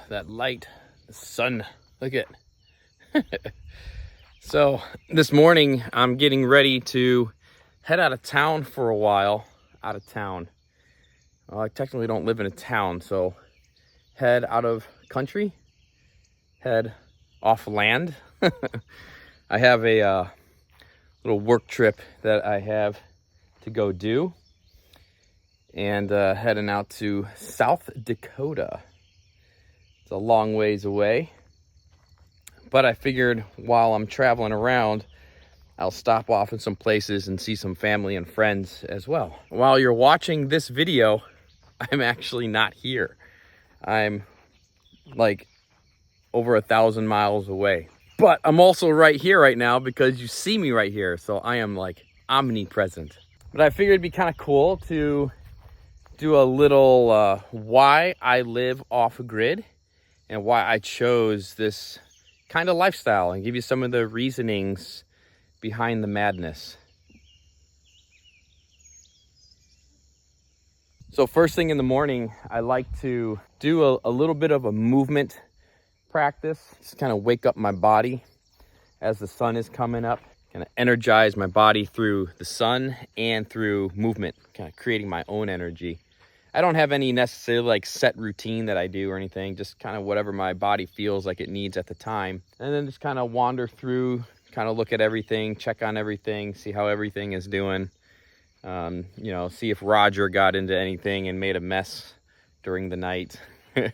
that light, the sun, look at it. So this morning I'm getting ready to head out of town for a while. Out of town. Well, I technically don't live in a town, so head out of country, head off land. I have a little work trip that I have to go do, and heading out to South Dakota. It's a long ways away, but I figured while I'm traveling around, I'll stop off in some places and see some family and friends as well. While you're watching this video, I'm actually not here. I'm like over 1,000 miles away, but I'm also right here right now because you see me right here. So I am like omnipresent. But I figured it'd be kind of cool to do a little why I live off grid and why I chose this kind of lifestyle, and give you some of the reasonings behind the madness. So first thing in the morning, I like to do a little bit of a movement practice. Just kind of wake up my body as the sun is coming up, kind of energize my body through the sun and through movement, kind of creating my own energy. I don't have any necessarily like set routine that I do or anything, just kind of whatever my body feels like it needs at the time. And then just kind of wander through, kind of look at everything, check on everything, see how everything is doing. You know, see if Roger got into anything and made a mess during the night. But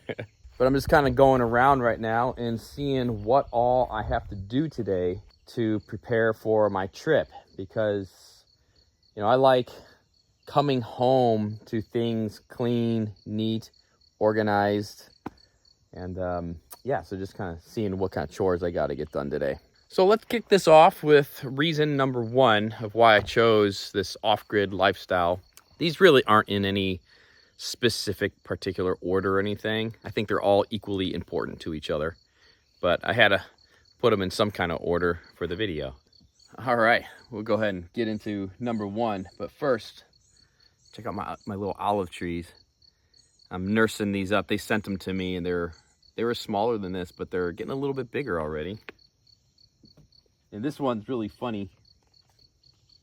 I'm just kind of going around right now and seeing what all I have to do today to prepare for my trip, because, you know, I like coming home to things clean, neat, organized, and yeah, so just kind of seeing what kind of chores I got to get done today. So let's kick this off with reason number one of why I chose this off-grid lifestyle. These really aren't in any specific particular order or anything. I think they're all equally important to each other, but I had to put them in some kind of order for the video. All right, we'll go ahead and get into number one, but first, check out my little olive trees. I'm nursing these up. They sent them to me, and they were smaller than this, but they're getting a little bit bigger already. And this one's really funny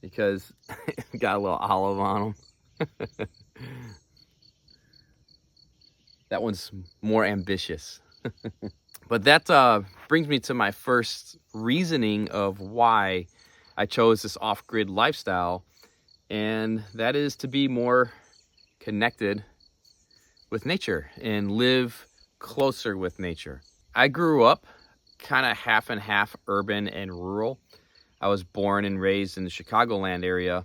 because it's got a little olive on them. That one's more ambitious. But that brings me to my first reasoning of why I chose this off-grid lifestyle, and that is to be more connected with nature and live closer with nature. I grew up kind of half and half urban and rural. I was born and raised in the Chicagoland area,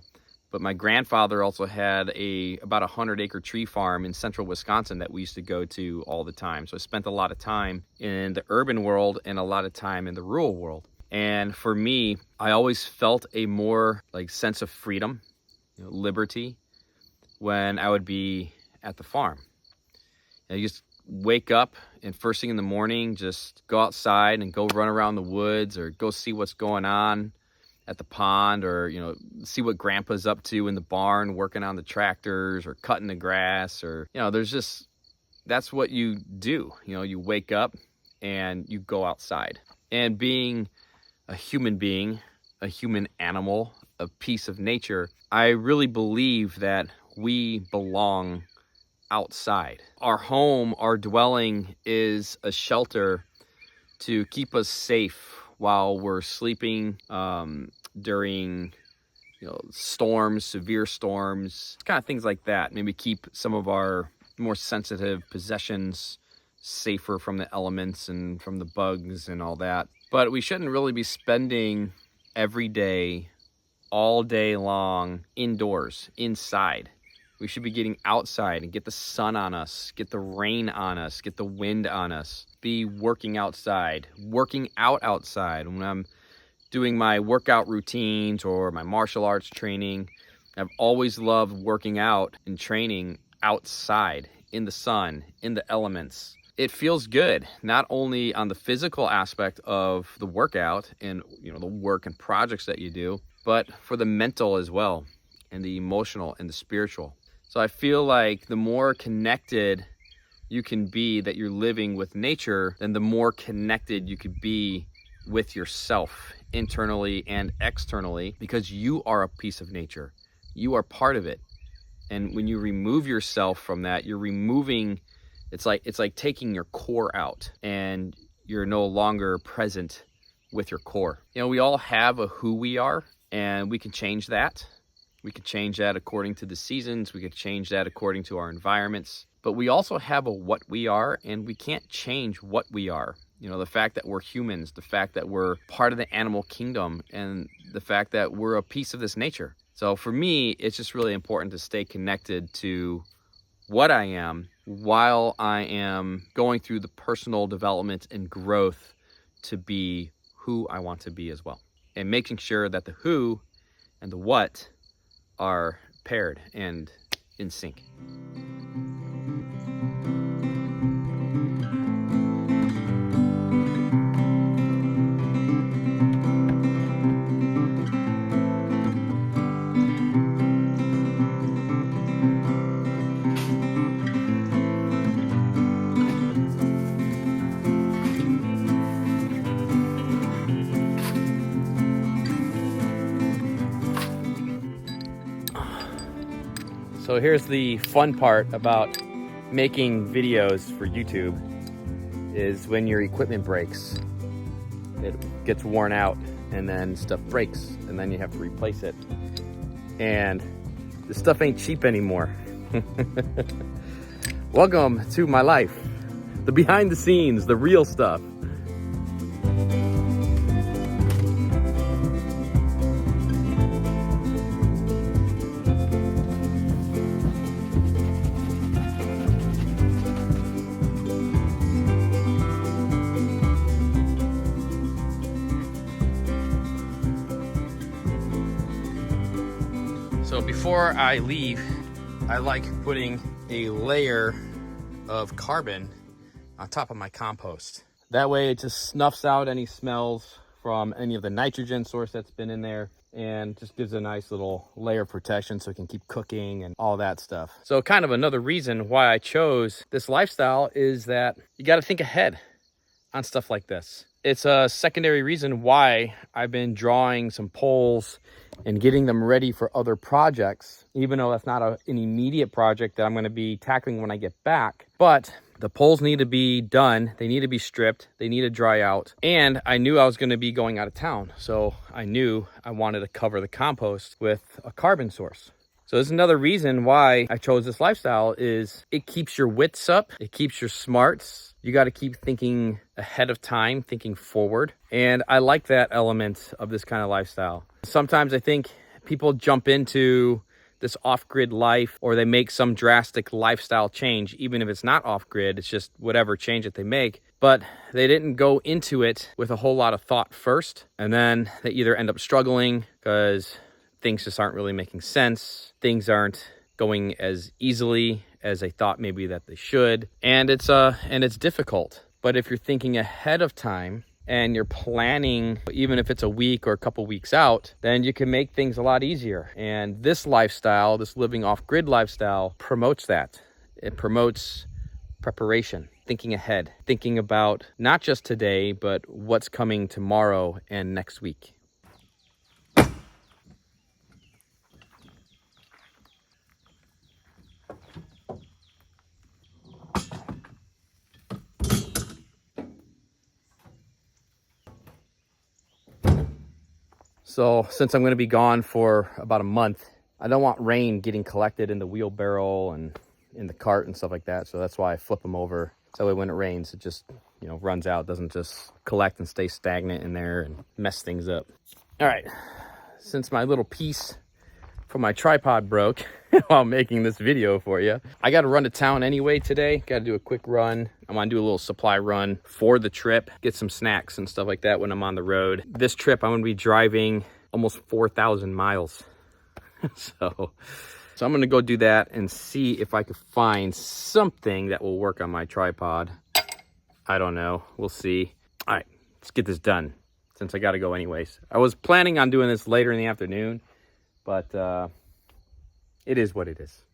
but my grandfather also had about 100-acre tree farm in central Wisconsin that we used to go to all the time. So I spent a lot of time in the urban world and a lot of time in the rural world. And for me, I always felt a more like sense of freedom, you know, liberty, when I would be at the farm. You just wake up and first thing in the morning, just go outside and go run around the woods, or go see what's going on at the pond, or, you know, see what grandpa's up to in the barn, working on the tractors or cutting the grass, or, you know, that's what you do. You know, you wake up and you go outside. And being a human being, a human animal, a piece of nature, I really believe that we belong outside. Our home, our dwelling, is a shelter to keep us safe while we're sleeping, during, you know, storms, severe storms, kind of things like that. Maybe keep some of our more sensitive possessions safer from the elements and from the bugs and all that. But we shouldn't really be spending every day, all day long, indoors, inside. We should be getting outside and get the sun on us, get the rain on us, get the wind on us, be working outside, working out outside. When I'm doing my workout routines or my martial arts training, I've always loved working out and training outside, in the sun, in the elements. It feels good, not only on the physical aspect of the workout and, you know, the work and projects that you do, but for the mental as well, and the emotional and the spiritual. So I feel like the more connected you can be that you're living with nature, then the more connected you could be with yourself internally and externally, because you are a piece of nature. You are part of it. And when you remove yourself from that, you're removing, it's like taking your core out, and you're no longer present with your core. You know, we all have a who we are, and we can change that. We could change that according to the seasons. We could change that according to our environments. But we also have a what we are, and we can't change what we are. You know, the fact that we're humans, the fact that we're part of the animal kingdom, and the fact that we're a piece of this nature. So for me, it's just really important to stay connected to what I am while I am going through the personal development and growth to be who I want to be as well. And making sure that the who and the what are paired and in sync. So here's the fun part about making videos for YouTube, is when your equipment breaks, it gets worn out and then stuff breaks and then you have to replace it. And this stuff ain't cheap anymore. Welcome to my life, the behind the scenes, the real stuff. So before I leave, I like putting a layer of carbon on top of my compost. That way it just snuffs out any smells from any of the nitrogen source that's been in there, and just gives a nice little layer of protection so it can keep cooking and all that stuff. So kind of another reason why I chose this lifestyle is that you got to think ahead on stuff like this. It's a secondary reason why I've been drawing some poles and getting them ready for other projects, even though that's not an immediate project that I'm going to be tackling when I get back. But the poles need to be done. They need to be stripped. They need to dry out. And I knew I was going to be going out of town. So I knew I wanted to cover the compost with a carbon source. So there's another reason why I chose this lifestyle, is it keeps your wits up. It keeps your smarts. You got to keep thinking ahead of time, thinking forward. And I like that element of this kind of lifestyle. Sometimes I think people jump into this off-grid life, or they make some drastic lifestyle change, even if it's not off-grid, it's just whatever change that they make. But they didn't go into it with a whole lot of thought first. And then they either end up struggling because things just aren't really making sense. Things aren't going as easily as they thought maybe that they should. And it's difficult. But if you're thinking ahead of time and you're planning, even if it's a week or a couple weeks out, then you can make things a lot easier. And this lifestyle, this living off-grid lifestyle, promotes that. It promotes preparation, thinking ahead, thinking about not just today, but what's coming tomorrow and next week. So since I'm going to be gone for about a month, I don't want rain getting collected in the wheelbarrow and in the cart and stuff like that. So that's why I flip them over. So that way when it rains, it just, runs out. It doesn't just collect and stay stagnant in there and mess things up. All right. Since my little piece for my tripod broke while making this video for you, I got to run to town anyway today. Got to do a quick run. I'm going to do a little supply run for the trip, get some snacks and stuff like that when I'm on the road. This trip, I'm going to be driving almost 4,000 miles. So I'm going to go do that and see if I could find something that will work on my tripod. I don't know. We'll see. All right, let's get this done since I got to go anyways. I was planning on doing this later in the afternoon, but it is what it is.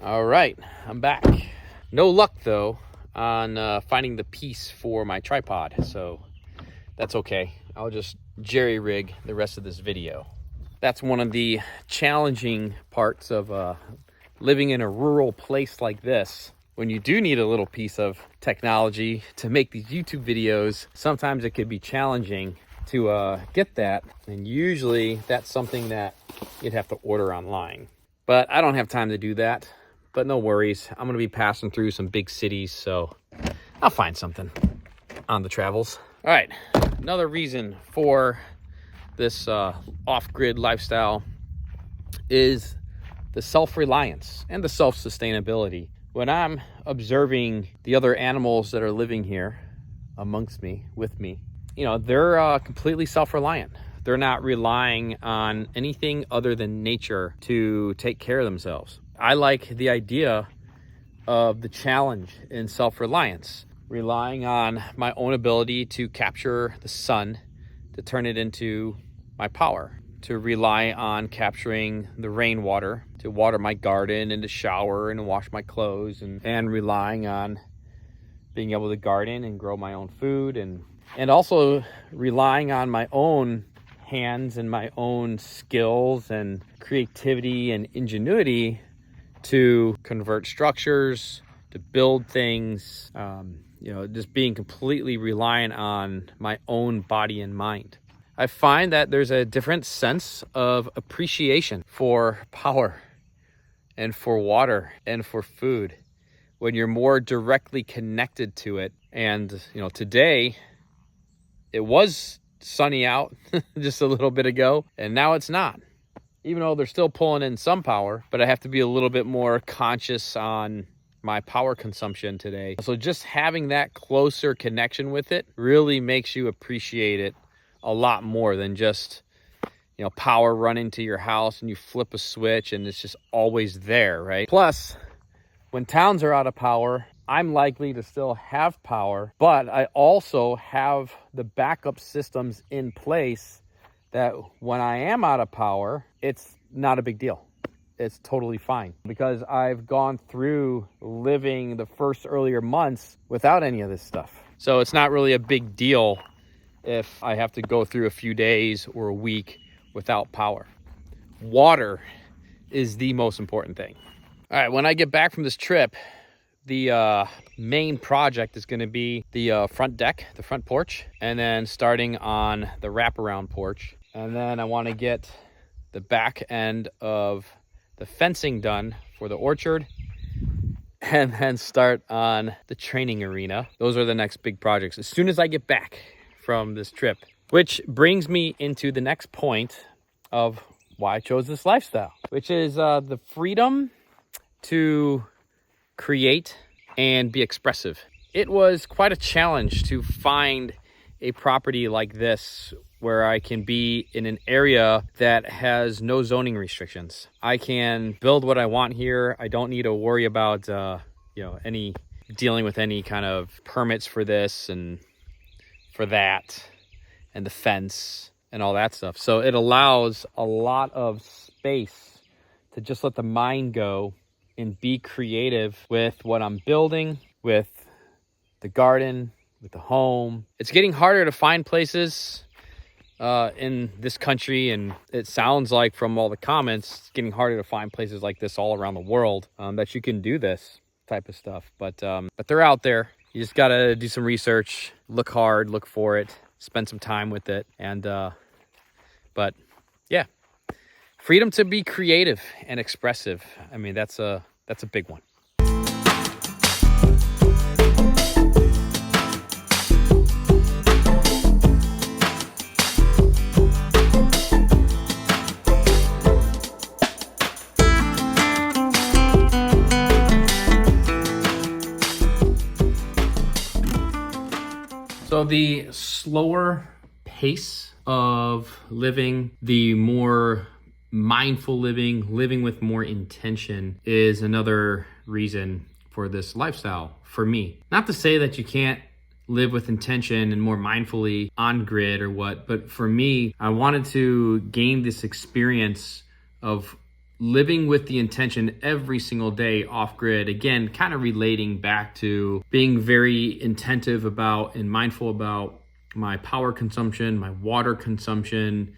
All right, I'm back. No luck though on finding the piece for my tripod, so that's okay. I'll just jerry rig the rest of this video. That's one of the challenging parts of living in a rural place like this. When you do need a little piece of technology to make these YouTube videos, sometimes it could be challenging to get that. And usually that's something that you'd have to order online. But I don't have time to do that. But no worries, I'm gonna be passing through some big cities, so I'll find something on the travels. All right, another reason for this off-grid lifestyle is the self-reliance and the self-sustainability. When I'm observing the other animals that are living here amongst me, with me, you know, they're completely self-reliant. They're not relying on anything other than nature to take care of themselves. I like the idea of the challenge in self-reliance, relying on my own ability to capture the sun, to turn it into my power, to rely on capturing the rainwater, to water my garden and to shower and to wash my clothes, and relying on being able to garden and grow my own food, and also relying on my own hands and my own skills and creativity and ingenuity to convert structures, to build things, you know, just being completely reliant on my own body and mind. I find that there's a different sense of appreciation for power and for water and for food when you're more directly connected to it. And, you know, today it was sunny out just a little bit ago, and now it's not. Even though they're still pulling in some power, but I have to be a little bit more conscious on my power consumption today. So just having that closer connection with it really makes you appreciate it a lot more than just, you know, power running to your house and you flip a switch and it's just always there, right? Plus, when towns are out of power, I'm likely to still have power, but I also have the backup systems in place that when I am out of power, it's not a big deal. It's totally fine because I've gone through living the first earlier months without any of this stuff. So it's not really a big deal if I have to go through a few days or a week without power. Water is the most important thing. All right, when I get back from this trip, the main project is going to be the front deck, the front porch, and then starting on the wraparound porch. And then I want to get the back end of the fencing done for the orchard, and then start on the training arena. Those are the next big projects as soon as I get back from this trip, which brings me into the next point of why I chose this lifestyle, which is the freedom to create and be expressive. It was quite a challenge to find a property like this where I can be in an area that has no zoning restrictions. I can build what I want here. I don't need to worry about any dealing with any kind of permits for this and for that and the fence and all that stuff. So it allows a lot of space to just let the mind go and be creative with what I'm building, with the garden, with the home. It's getting harder to find places in this country, and it sounds like from all the comments, it's getting harder to find places like this all around the world that you can do this type of stuff. But they're out there. You just gotta do some research, look hard, look for it, spend some time with it, and but yeah. Freedom to be creative and expressive. I mean, that's a big one. So the slower pace of living, the more mindful living with more intention is another reason for this lifestyle for me. Not to say that you can't live with intention and more mindfully on grid or what, but for me, I wanted to gain this experience of living with the intention every single day off grid, again, kind of relating back to being very attentive about and mindful about my power consumption, my water consumption,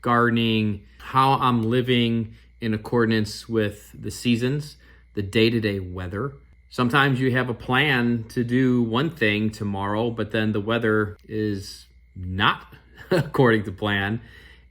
gardening, how I'm living in accordance with the seasons, the day-to-day weather. Sometimes you have a plan to do one thing tomorrow, but then the weather is not according to plan,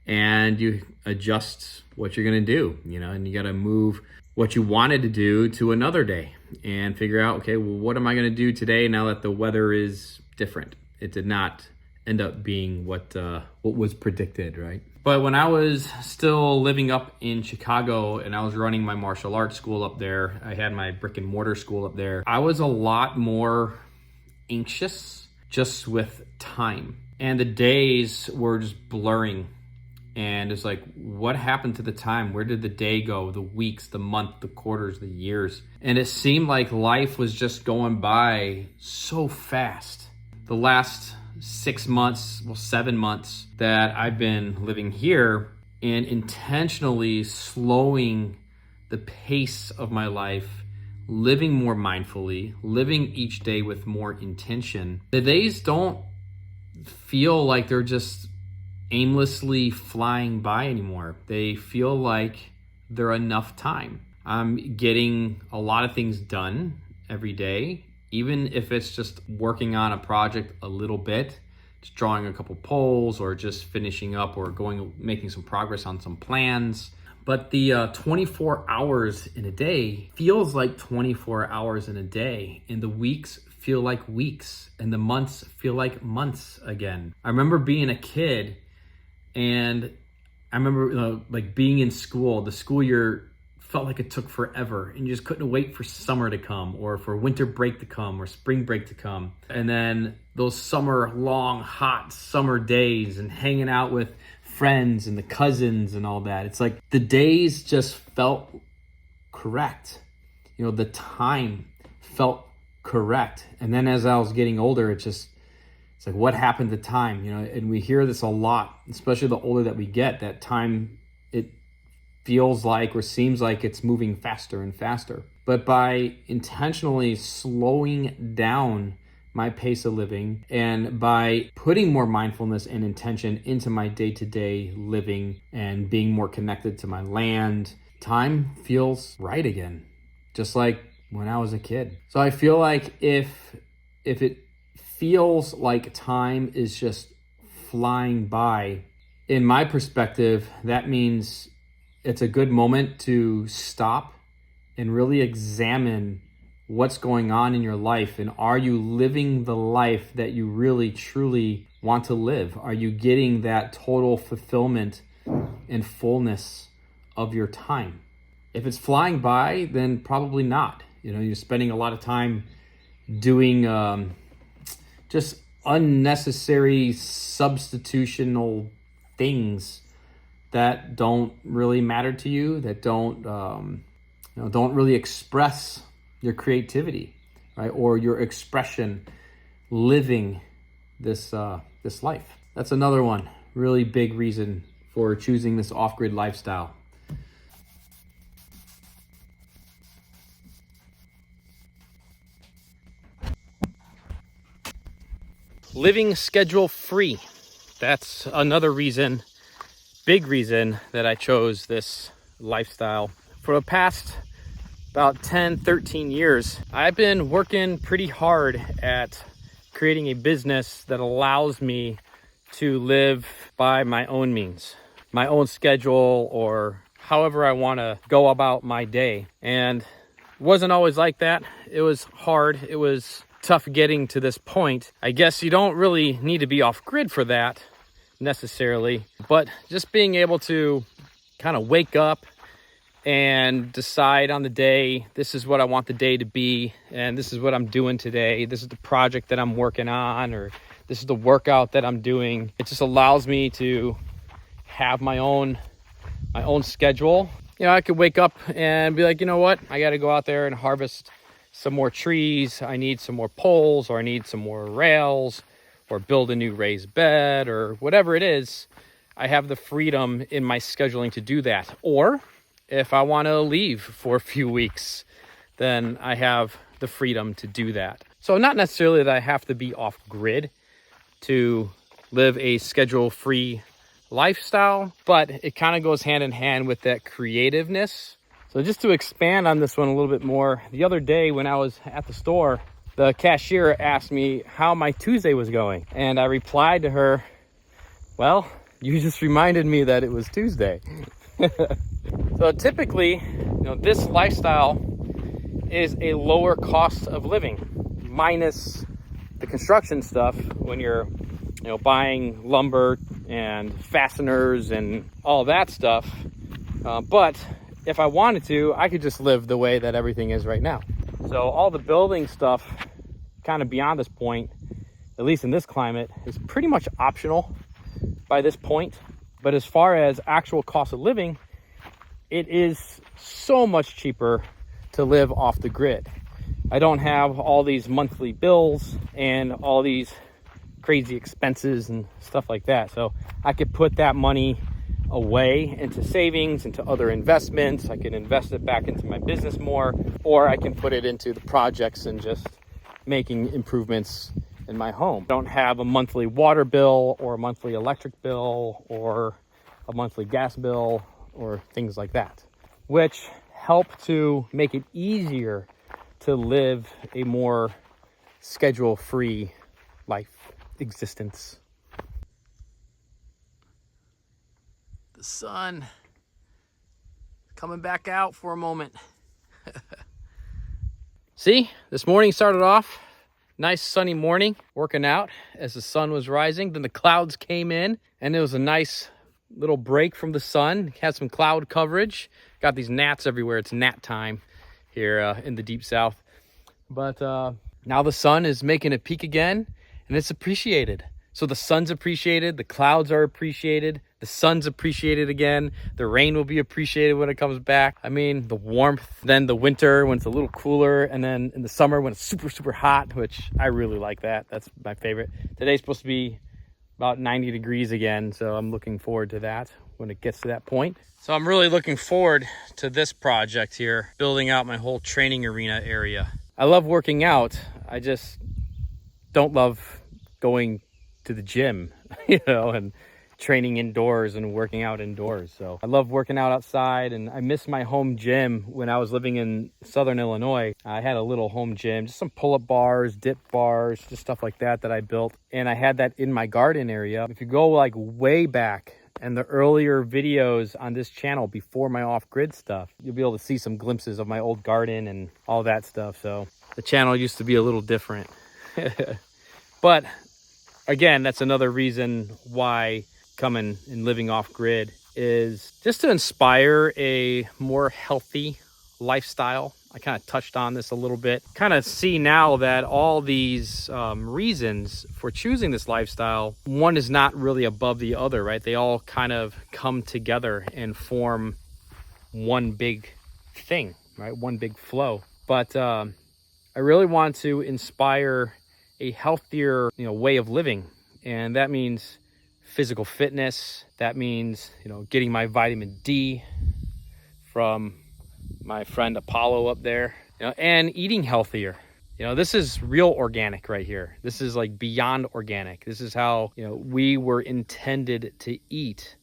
and you adjust what you're going to do, and you got to move what you wanted to do to another day and figure out, okay, well, what am I going to do today now that the weather is different? It did not end up being what was predicted, right? But when I was still living up in Chicago and I was running my martial arts school up there, I had my brick and mortar school up there, I was a lot more anxious just with time. And the days were just blurring. And it's like, what happened to the time? Where did the day go? The weeks, the month, the quarters, the years. And it seemed like life was just going by so fast. The last 6 months, 7 months that I've been living here and intentionally slowing the pace of my life, living more mindfully, living each day with more intention. The days don't feel like they're just aimlessly flying by anymore. They feel like they're enough time. I'm getting a lot of things done every day, even if it's just working on a project a little bit, just drawing a couple polls or just finishing up or making some progress on some plans. But the 24 hours in a day feels like 24 hours in a day, and the weeks feel like weeks, and the months feel like months again. I remember being a kid, and I remember being in school. The school year felt like it took forever, and you just couldn't wait for summer to come or for winter break to come or spring break to come. And then those long, hot summer days and hanging out with friends and the cousins and all that. It's like the days just felt correct. The time felt correct. And then as I was getting older, it's like, what happened to time? And we hear this a lot, especially the older that we get, that time, it feels like or seems like it's moving faster and faster. But by intentionally slowing down my pace of living and by putting more mindfulness and intention into my day-to-day living and being more connected to my land, time feels right again, just like when I was a kid. So I feel like if it feels like time is just flying by, in my perspective, that means it's a good moment to stop and really examine what's going on in your life, and are you living the life that you really truly want to live? Are you getting that total fulfillment and fullness of your time? If it's flying by, then probably not. You're spending a lot of time doing just unnecessary substitutional things that don't really matter to you, that don't really express your creativity, right? Or your expression living this life. That's another one, really big reason for choosing this off-grid lifestyle. Living schedule free. That's another reason, big reason, that I chose this lifestyle. For the past about 10, 13 years, I've been working pretty hard at creating a business that allows me to live by my own means, my own schedule, or however I want to go about my day. And it wasn't always like that. It was hard. It was tough getting to this point. I guess you don't really need to be off grid for that necessarily, but just being able to kind of wake up and decide on the day, this is what I want the day to be, and this is what I'm doing today. This is the project that I'm working on, or this is the workout that I'm doing. It just allows me to have my own schedule. I could wake up and be like, you know what? I got to go out there and harvest some more trees. I need some more poles, or I need some more rails, or build a new raised bed, or whatever it is. I have the freedom in my scheduling to do that. Or if I want to leave for a few weeks, then I have the freedom to do that. So not necessarily that I have to be off grid to live a schedule-free lifestyle, but it kind of goes hand in hand with that creativeness. So just to expand on this one a little bit more, the other day when I was at the store, the cashier asked me how my Tuesday was going. And I replied to her, well, you just reminded me that it was Tuesday. So typically, this lifestyle is a lower cost of living, minus the construction stuff when you're buying lumber and fasteners and all that stuff. But if I wanted to, I could just live the way that everything is right now. So all the building stuff kind of beyond this point, at least in this climate, is pretty much optional by this point. But as far as actual cost of living, it is so much cheaper to live off the grid. I don't have all these monthly bills and all these crazy expenses and stuff like that. So I could put that money away into savings, into other investments. I can invest it back into my business more, or I can put it into the projects and just making improvements in my home. I don't have a monthly water bill or a monthly electric bill or a monthly gas bill or things like that, which help to make it easier to live a more schedule-free life existence. The sun coming back out for a moment. See, this morning started off nice sunny morning, working out as the sun was rising. Then the clouds came in and it was a nice little break from the sun. Had some cloud coverage. Got these gnats everywhere. It's gnat time here in the deep south. But now the sun is making a peak again and it's appreciated. So the sun's appreciated, the clouds are appreciated, the sun's appreciated again, the rain will be appreciated when it comes back. I mean, the warmth, then the winter when it's a little cooler, and then in the summer when it's super, super hot, which I really like that. That's my favorite. Today's supposed to be about 90 degrees again, so I'm looking forward to that when it gets to that point. So I'm really looking forward to this project here, building out my whole training arena area. I love working out. I just don't love going to the gym, and training indoors and working out indoors. So I love working out outside, and I miss my home gym. When I was living in Southern Illinois, I had a little home gym, just some pull-up bars, dip bars, just stuff like that I built. And I had that in my garden area. If you go like way back and the earlier videos on this channel before my off-grid stuff, you'll be able to see some glimpses of my old garden and all that stuff. So the channel used to be a little different. But again, that's another reason why coming and living off grid is just to inspire a more healthy lifestyle. I kind of touched on this a little bit. Kind of see now that all these reasons for choosing this lifestyle, one is not really above the other, right? They all kind of come together and form one big thing, right? One big flow. But I really want to inspire a healthier, way of living. And that means physical fitness. That means, getting my vitamin D from my friend Apollo up there, and eating healthier. This is real organic right here. This is like beyond organic. This is how, we were intended to eat.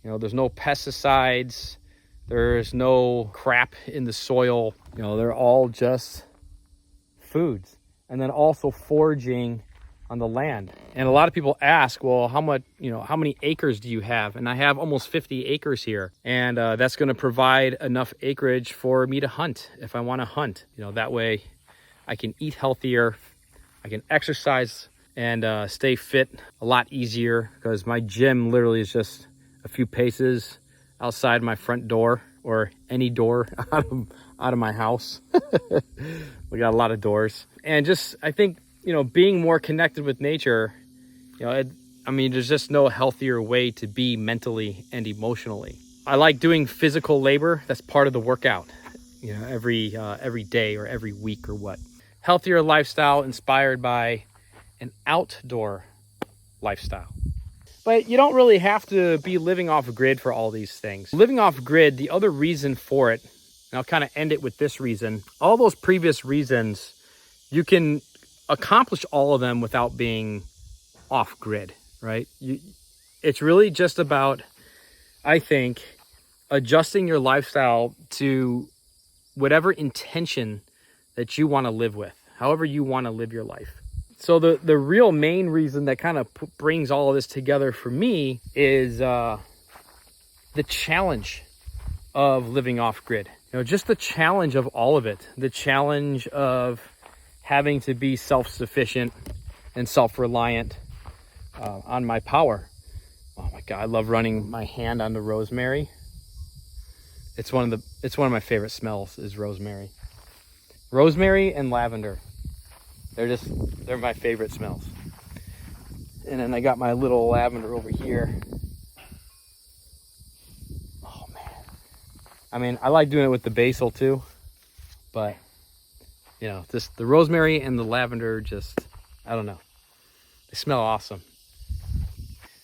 There's no pesticides. There's no crap in the soil. They're all just foods. And then also foraging on the land. And a lot of people ask, well, how many acres do you have? And I have almost 50 acres here. And that's going to provide enough acreage for me to hunt if I want to hunt. That way I can eat healthier, I can exercise and stay fit a lot easier, because my gym literally is just a few paces outside my front door, or any door out of my house. We got a lot of doors. And just, I think, being more connected with nature, there's just no healthier way to be mentally and emotionally. I like doing physical labor. That's part of the workout, every day or every week or what. Healthier lifestyle inspired by an outdoor lifestyle. But you don't really have to be living off grid for all these things. Living off grid, the other reason for it, and I'll kind of end it with this reason, all those previous reasons, you can accomplish all of them without being off grid, right? It's really just about, I think, adjusting your lifestyle to whatever intention that you want to live with, however you want to live your life. So the real main reason that kind of brings all of this together for me is the challenge of living off grid. Just the challenge of all of it. The challenge of having to be self-sufficient and self-reliant on my power. Oh my God, I love running my hand on the rosemary. It's one of my favorite smells is rosemary. Rosemary and lavender. They're my favorite smells. And then I got my little lavender over here. Oh man. I mean, I like doing it with the basil too, but just the rosemary and the lavender, I don't know. They smell awesome.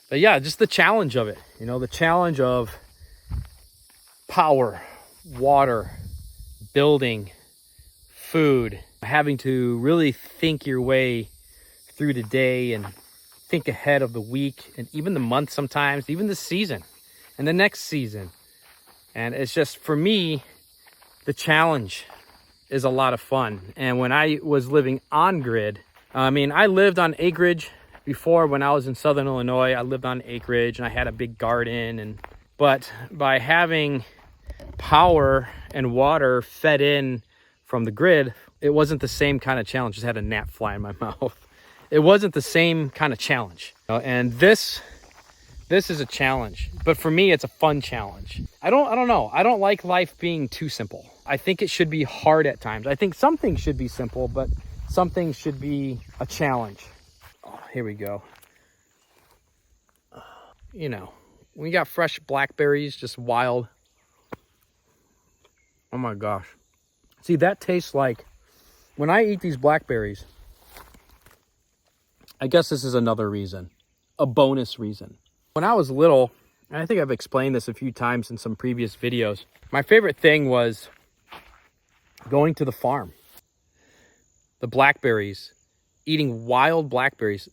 But yeah, just the challenge of it, the challenge of power, water, building, food, having to really think your way through the day and think ahead of the week and even the month sometimes, even the season and the next season. And it's just, for me, the challenge is a lot of fun. And when I was living on grid, I lived on acreage before. When I was in Southern Illinois, I lived on acreage and I had a big garden. But by having power and water fed in from the grid, it wasn't the same kind of challenge. Just had a gnat fly in my mouth. It wasn't the same kind of challenge. And this is a challenge, but for me, it's a fun challenge. I don't know. I don't like life being too simple. I think it should be hard at times. I think some things should be simple, but some things should be a challenge. Oh, here we go. We got fresh blackberries, just wild. Oh my gosh. See, that tastes like, when I eat these blackberries, I guess this is another reason, a bonus reason. When I was little, and I think I've explained this a few times in some previous videos, my favorite thing was going to the farm. The blackberries, eating wild blackberries.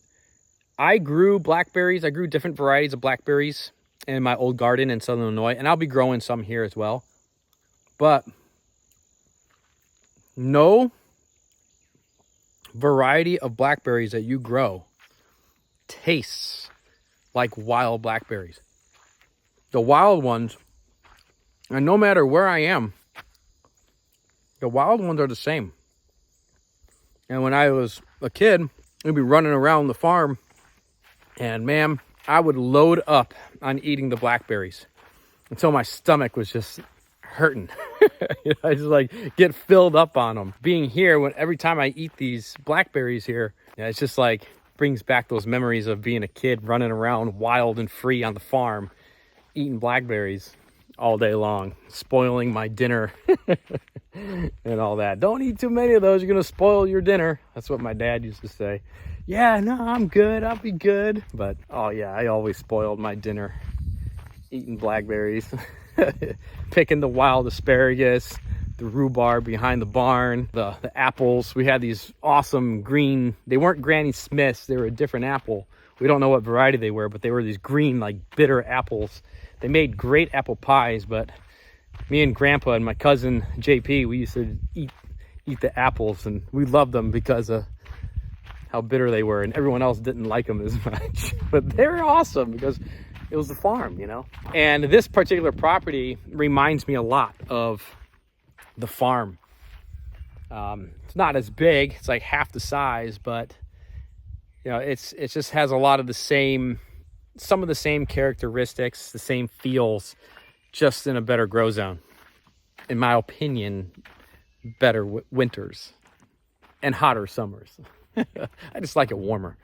I grew blackberries. I grew different varieties of blackberries in my old garden in Southern Illinois, and I'll be growing some here as well. But no variety of blackberries that you grow tastes like wild blackberries. The wild ones, and no matter where I am, the wild ones are the same. And when I was a kid, we'd be running around the farm, and man, I would load up on eating the blackberries until my stomach was just hurting. I just get filled up on them. Being here, every time I eat these blackberries here, it's just brings back those memories of being a kid running around wild and free on the farm, eating blackberries all day long, spoiling my dinner and all that. Don't eat too many of those, you're gonna spoil your dinner. That's what my dad used to say. Yeah, no, I'm good, I'll be good. But oh yeah, I always spoiled my dinner eating blackberries. Picking the wild asparagus, the rhubarb behind the barn, the apples. We had these awesome green, they weren't Granny Smiths, they were a different apple. We don't know what variety they were, but they were these green, bitter apples. They made great apple pies, but me and Grandpa and my cousin JP, we used to eat the apples, and we loved them because of how bitter they were, and everyone else didn't like them as much. But they were awesome because it was the farm, And this particular property reminds me a lot of the farm. It's not as big. It's half the size, but it just has a lot of some of the same characteristics, the same feels, just in a better grow zone. In my opinion, better winters and hotter summers. I just like it warmer.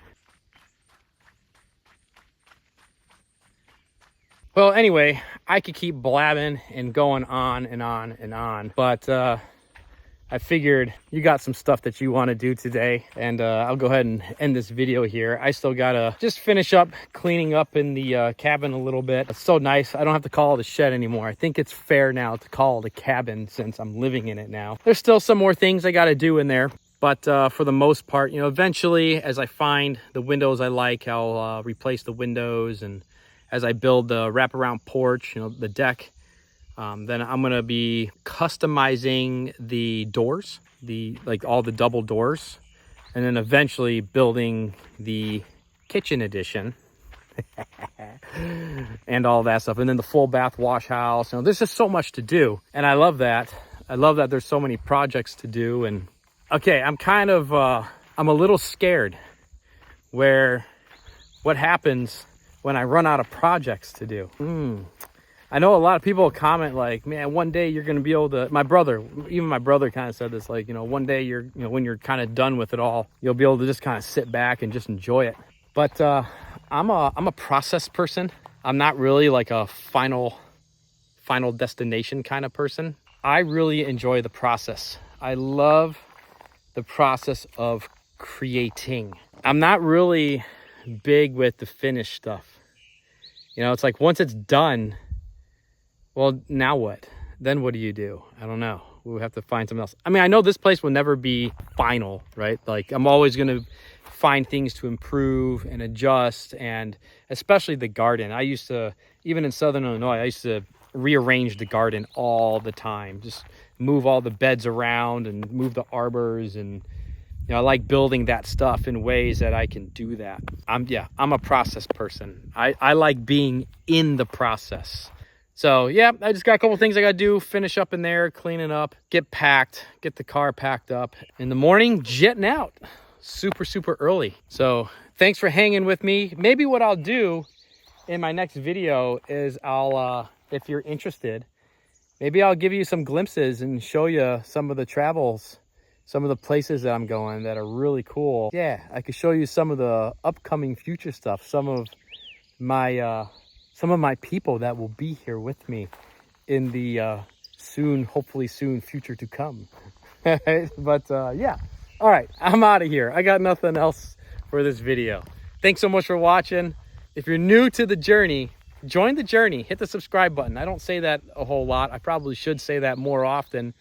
Well, anyway, I could keep blabbing and going on and on and on, but I figured you got some stuff that you want to do today, and I'll go ahead and end this video here. I still gotta just finish up cleaning up in the cabin a little bit. It's so nice. I don't have to call it a shed anymore. I think it's fair now to call it a cabin since I'm living in it now. There's still some more things I gotta do in there, but for the most part, you know, eventually as I find the windows I like, I'll replace the windows, and as I build the wraparound porch, you know, the deck, then I'm gonna be customizing the doors, like all the double doors, and then eventually building the kitchen addition and all that stuff, and then the full bath wash house. You know, there's just so much to do, and I love that. I love that there's so many projects to do. And okay, I'm kind of I'm a little scared what happens when I run out of projects to do. I know a lot of people comment like, man, one day you're going to be able to, even my brother kind of said this, like, you know, one day when you're kind of done with it all, you'll be able to just kind of sit back and just enjoy it. But I'm a process person. I'm not really like a final destination kind of person. I really enjoy the process. I love the process of creating. I'm not really big with the finished stuff. You know, it's like once it's done, well, now what? Then what do you do? I don't know. We'll have to find something else. I mean, I know this place will never be final, right? Like, I'm always going to find things to improve and adjust, and especially the garden. I used to, even in Southern Illinois, I used to rearrange the garden all the time. Just move all the beds around and move the arbors, and you know, I like building that stuff in ways that I can do that. I'm a process person. I like being in the process. So yeah, I just got a couple things I got to do. Finish up in there, cleaning up, get the car packed up. In the morning, jetting out super early. So thanks for hanging with me. Maybe what I'll do in my next video is if you're interested, maybe I'll give you some glimpses and show you some of the travels, some of the places that I'm going that are really cool. Yeah, I could show you some of the upcoming future stuff, some of my people that will be here with me in the hopefully soon future to come. But yeah, all right, I'm out of here. I got nothing else for this video. Thanks so much for watching. If you're new to the journey, join the journey. Hit the subscribe button. I don't say that a whole lot. I probably should say that more often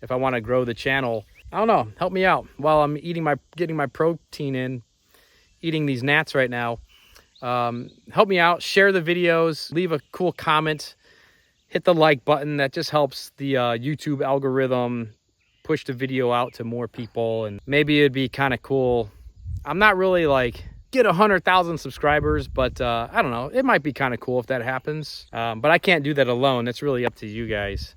if I want to grow the channel. I don't know. Help me out while I'm getting my protein in, eating these gnats right now. Help me out. Share the videos. Leave a cool comment. Hit the like button. That just helps the YouTube algorithm push the video out to more people. And maybe it'd be kind of cool. I'm not really like get 100,000 subscribers, but I don't know. It might be kind of cool if that happens. But I can't do that alone. It's really up to you guys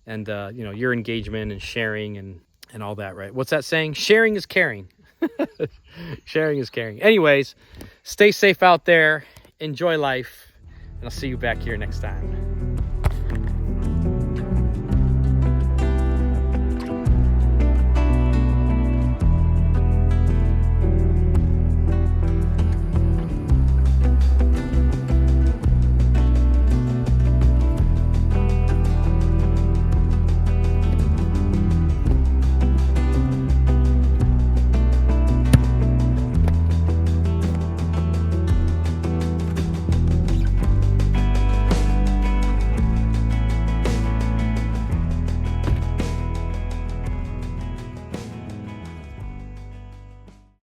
and you know, your engagement and sharing and all that, right? What's that saying? Sharing is caring. Sharing is caring. Anyways, stay safe out there. Enjoy life. And I'll see you back here next time.